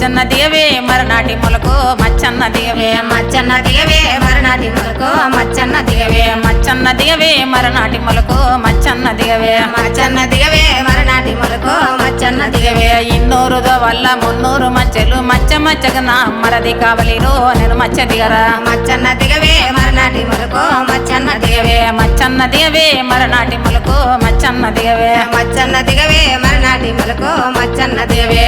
మచ్చన్న దిగవే మరనాటి మొలకు మచ్చన్న దిగవే మచ్చన్న దిగవే మరనాటి మొలకు మచ్చన్న దిగవే మచ్చన్న దిగవే మరనాటి మొలకు మచ్చన్న దిగవే మచ్చన్న దిగవే మరనాటి మొలకు మచ్చన్న దిగవే ఇన్నూరు వల్ల మున్నూరు మచ్చలు మచ్చ మచ్చగా నా మరది కావలిరో నేను మచ్చ దిగరా మచ్చన్న దిగవే మరనాటి మొలకు మచ్చన్న దిగవే మచ్చన్న దిగవే మరనాటి మొలకు మచ్చన్న దిగవే మచ్చన్న దిగవే మరనాటి మొలకు మచ్చన్న దిగవే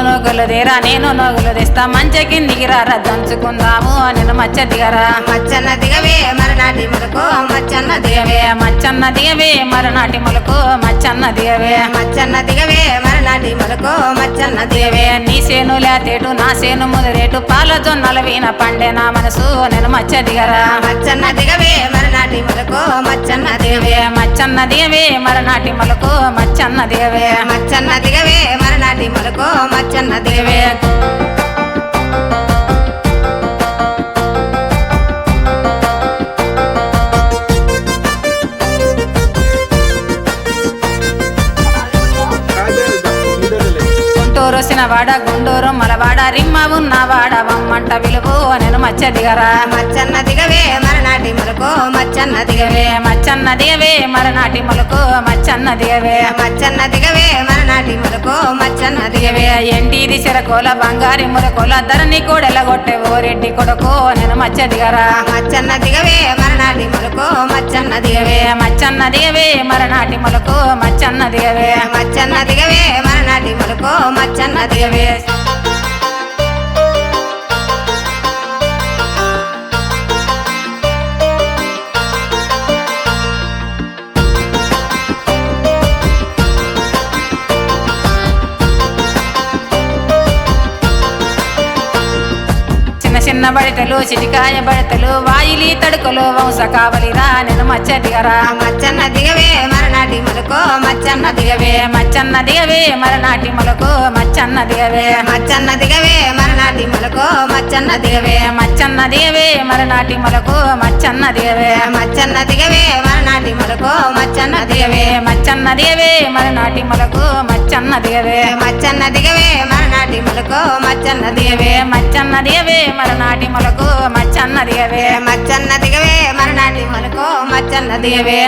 నొగులుదేరా నేను నొగులు తెస్తా మంచి కిందికి రారా దంచుకుందాము నేను మచ్చ దిగరా మచ్చన్న దిగవే మరనాటి మొలకు మచ్చన్న దిగవే మచ్చన్న దిగవే మరనాటి మొలకు మచ్చన్న దిగవే మచ్చన్న దిగవే మరనాటి మొలకు మచ్చన్న దిగవే నీ సేను లేతేటు నా సేను ముదిరేటు పాల జొన్నల వీణ పండే నా మనసు నేను మచ్చ దిగరా మచ్చన్న దిగవే మరనాటి మొలకు మచ్చన్న దిగవే మచ్చన్న దిగవే మరనాటి మొలకు మచ్చన్న దిగవే మచ్చన్న దిగవే మరనాటి మొలకు మచ్చన్న దిగవే వాడ గుండూరు మలవాడ రిమ్మ ఉన్నవాడ వమ్మంట విలువు నేను మచ్చ దిగరా మచ్చన్న దిగవే మరనాటి మొలకు మచ్చన్న దిగవే మచ్చన్న దిగవే మరనాటి మొలకు మచ్చన్న దిగవే మచ్చన్న దిగవే మరనాటి మొలకు మచ్చన్న దిగవే ఎంటిది చెరకోల బంగారి మురకోల ధరని కూడెలగొట్టే ఓరెడ్డి కొడుకు నేను మచ్చ దిగరా మచ్చన్న దిగవే మరనాటి మొలకు మచ్చన్న దిగవే మచ్చన్న దిగవే మరనాటి మొలకు మచ్చన్న దిగవే మచ్చన్న దిగవే మరనాటి మొలకు మచ్చన్న దిగవే చిన్న బడితలు చిటికాయ బడితలు వాయిలి తడుకులు వంశ కావలిరా నేను మచ్చ దిగరా మచ్చన్న దిగవే మరనాటి మొలకు మచ్చన్న దిగవే మచ్చన్న దిగవే మరనాటి మొలకు మచ్చన్న దిగవే మచ్చన్న దిగవే మరనాటి మొలకు మచ్చన్న దిగవే మచ్చన్న దిగవే మరనాటి మొలకు మచ్చన్న దిగవే మచ్చన్న దిగవే మరనాటి మొలకు మచ్చన్న దిగవే మచ్చన్న దిగవే మరనాటి మొలకు మచ్చన్న దిగవే మచ్చన్న దిగవే మరనాటి మొలకు మచ్చన్న దిగవే మచ్చన్న దిగవే మరనాటి మొలకు మచ్చన్న దిగవే మచ్చన్న దిగవే మరనాటి మొలకు మచ్చన్న దిగవే